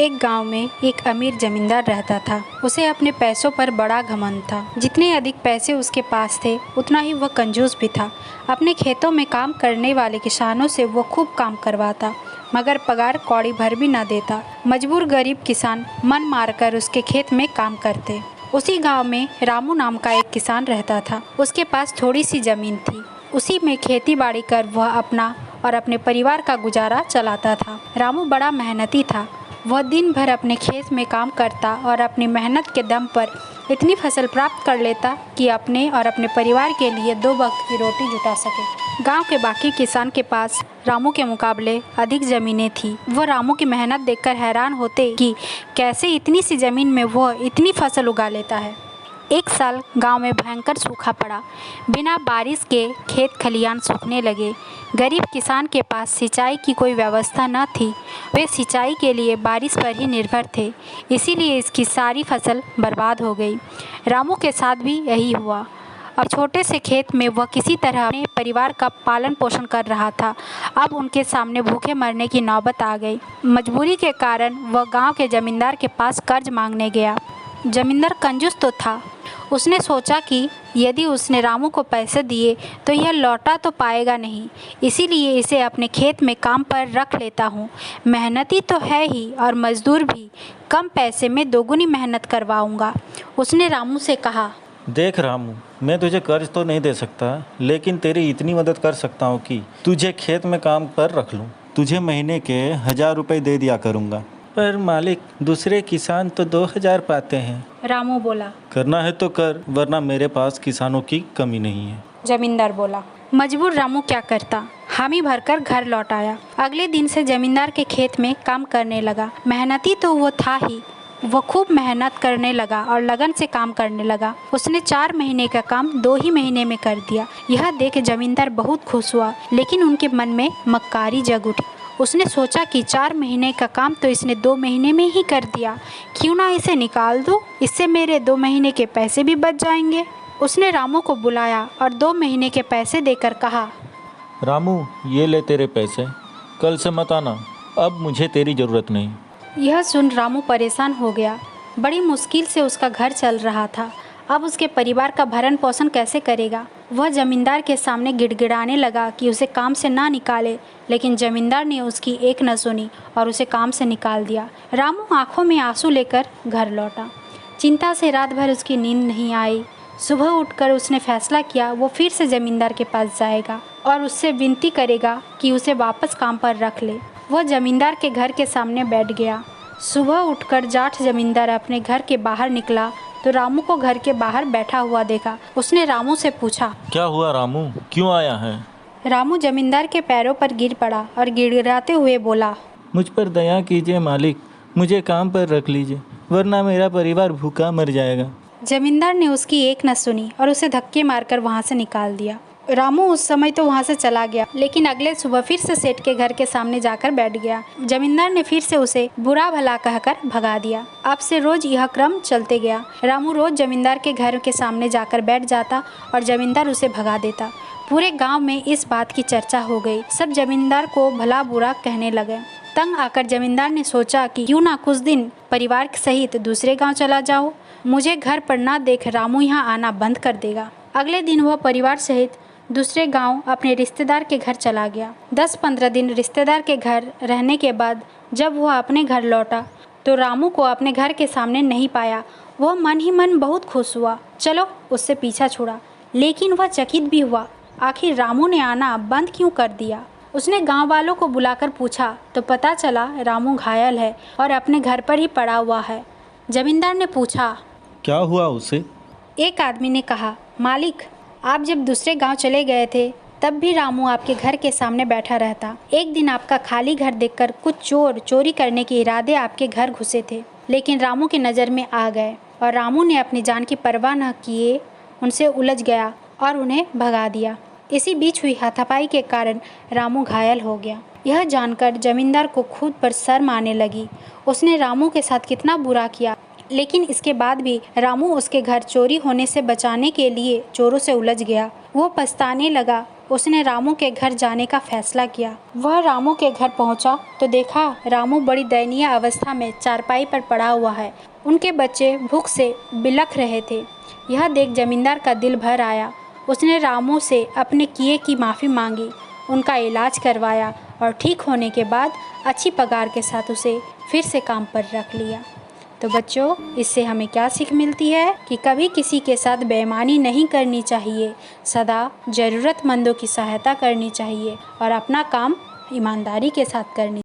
एक गांव में एक अमीर जमींदार रहता था। उसे अपने पैसों पर बड़ा घमंड था। जितने अधिक पैसे उसके पास थे उतना ही वह कंजूस भी था। अपने खेतों में काम करने वाले किसानों से वो खूब काम करवाता, मगर पगार कौड़ी भर भी न देता। मजबूर गरीब किसान मन मारकर उसके खेत में काम करते। उसी गांव में रामू नाम का एक किसान रहता था। उसके पास थोड़ी सी जमीन थी। उसी में खेती बाड़ी कर वह अपना और अपने परिवार का गुजारा चलाता था। रामू बड़ा मेहनती था। वह दिन भर अपने खेत में काम करता और अपनी मेहनत के दम पर इतनी फसल प्राप्त कर लेता कि अपने और अपने परिवार के लिए 2 वक्त की रोटी जुटा सके। गांव के बाकी किसान के पास रामू के मुकाबले अधिक ज़मीनें थी। वह रामू की मेहनत देखकर हैरान होते कि कैसे इतनी सी ज़मीन में वह इतनी फसल उगा लेता है। एक साल गांव में भयंकर सूखा पड़ा। बिना बारिश के खेत खलियान सूखने लगे। गरीब किसान के पास सिंचाई की कोई व्यवस्था न थी। वे सिंचाई के लिए बारिश पर ही निर्भर थे, इसीलिए इसकी सारी फसल बर्बाद हो गई। रामू के साथ भी यही हुआ। अब छोटे से खेत में वह किसी तरह अपने परिवार का पालन पोषण कर रहा था। अब उनके सामने भूखे मरने की नौबत आ गई। मजबूरी के कारण वह गांव के जमींदार के पास कर्ज मांगने गया। जमींदार कंजूस तो था। उसने सोचा कि यदि उसने रामू को पैसे दिए तो यह लौटा तो पाएगा नहीं, इसीलिए इसे अपने खेत में काम पर रख लेता हूँ। मेहनती तो है ही और मजदूर भी, कम पैसे में दोगुनी मेहनत करवाऊँगा। उसने रामू से कहा, देख रामू, मैं तुझे कर्ज तो नहीं दे सकता, लेकिन तेरी इतनी मदद कर सकता हूँ कि तुझे खेत में काम पर रख लूँ। तुझे महीने के 1000 रुपये दे दिया करूँगा। पर मालिक, दूसरे किसान तो 2000 पाते हैं। रामू बोला, करना है तो कर, वरना मेरे पास किसानों की कमी नहीं है। जमींदार बोला। मजबूर रामू क्या करता, हामी भरकर घर लौट आया। अगले दिन से जमींदार के खेत में काम करने लगा। मेहनती तो वो था ही, वो खूब मेहनत करने लगा और लगन से काम करने लगा। उसने 4 महीने का काम 2 ही महीने में कर दिया। यह देख जमींदार बहुत खुश हुआ, लेकिन उनके मन में मक्कारी जग उठी। उसने सोचा कि 4 महीने का काम तो इसने 2 महीने में ही कर दिया, क्यों ना इसे निकाल दूँ, इससे मेरे 2 महीने के पैसे भी बच जाएंगे। उसने रामू को बुलाया और 2 महीने के पैसे देकर कहा, रामू, ये ले तेरे पैसे, कल से मत आना, अब मुझे तेरी ज़रूरत नहीं। यह सुन रामू परेशान हो गया। बड़ी मुश्किल से उसका घर चल रहा था। अब उसके परिवार का भरण पोषण कैसे करेगा। वह जमींदार के सामने गिड़गिड़ाने लगा कि उसे काम से ना निकाले, लेकिन जमींदार ने उसकी एक न सुनी और उसे काम से निकाल दिया। रामू आंखों में आंसू लेकर घर लौटा। चिंता से रात भर उसकी नींद नहीं आई। सुबह उठकर उसने फैसला किया वो फिर से जमींदार के पास जाएगा और उससे विनती करेगा कि उसे वापस काम पर रख ले। वह जमींदार के घर के सामने बैठ गया। सुबह उठकर जाट जमींदार अपने घर के बाहर निकला तो रामू को घर के बाहर बैठा हुआ देखा। उसने रामू से पूछा, क्या हुआ रामू, क्यों आया है? रामू जमींदार के पैरों पर गिर पड़ा और गिड़गिड़ाते हुए बोला, मुझ पर दया कीजिए मालिक, मुझे काम पर रख लीजिए, वरना मेरा परिवार भूखा मर जाएगा। जमींदार ने उसकी एक न सुनी और उसे धक्के मारकर वहाँ से निकाल दिया। रामू उस समय तो वहाँ से चला गया, लेकिन अगले सुबह फिर से सेठ के घर के सामने जाकर बैठ गया। जमींदार ने फिर से उसे बुरा भला कहकर भगा दिया। अब से रोज यह क्रम चलते गया। रामू रोज जमींदार के घर के सामने जाकर बैठ जाता और जमींदार उसे भगा देता। पूरे गांव में इस बात की चर्चा हो गई। सब जमींदार को भला बुरा कहने लगे। तंग आकर जमींदार ने सोचा कि क्यों ना कुछ दिन परिवार सहित दूसरे गाँव चला जाओ। मुझे घर पर ना देख रामू यहाँ आना बंद कर देगा। अगले दिन वह परिवार सहित दूसरे गांव अपने रिश्तेदार के घर चला गया। 10-15 दिन रिश्तेदार के घर रहने के बाद जब वह अपने घर लौटा तो रामू को अपने घर के सामने नहीं पाया। वह मन ही मन बहुत खुश हुआ। चलो उससे पीछा छुड़ा, लेकिन वह चकित भी हुआ। आखिर रामू ने आना बंद क्यों कर दिया। उसने गांव वालों को बुलाकर पूछा तो पता चला रामू घायल है और अपने घर पर ही पड़ा हुआ है। जमींदार ने पूछा, क्या हुआ उसे? एक आदमी ने कहा, मालिक, आप जब दूसरे गांव चले गए थे तब भी रामू आपके घर के सामने बैठा रहता। एक दिन आपका खाली घर देखकर कुछ चोर चोरी करने के इरादे आपके घर घुसे थे, लेकिन रामू की नज़र में आ गए और रामू ने अपनी जान की परवाह न किए उनसे उलझ गया और उन्हें भगा दिया। इसी बीच हुई हाथापाई के कारण रामू घायल हो गया। यह जानकर जमींदार को खुद पर शर्म आने लगी। उसने रामू के साथ कितना बुरा किया, लेकिन इसके बाद भी रामू उसके घर चोरी होने से बचाने के लिए चोरों से उलझ गया। वो पछताने लगा उसने रामू के घर जाने का फैसला किया। वह रामू के घर पहुंचा तो देखा रामू बड़ी दयनीय अवस्था में चारपाई पर पड़ा हुआ है। उनके बच्चे भूख से बिलख रहे थे। यह देख जमींदार का दिल भर आया। उसने रामू से अपने किए की माफ़ी मांगी, उनका इलाज करवाया और ठीक होने के बाद अच्छी पगार के साथ उसे फिर से काम पर रख लिया। तो बच्चों, इससे हमें क्या सीख मिलती है कि कभी किसी के साथ बेईमानी नहीं करनी चाहिए, सदा ज़रूरतमंदों की सहायता करनी चाहिए और अपना काम ईमानदारी के साथ करनी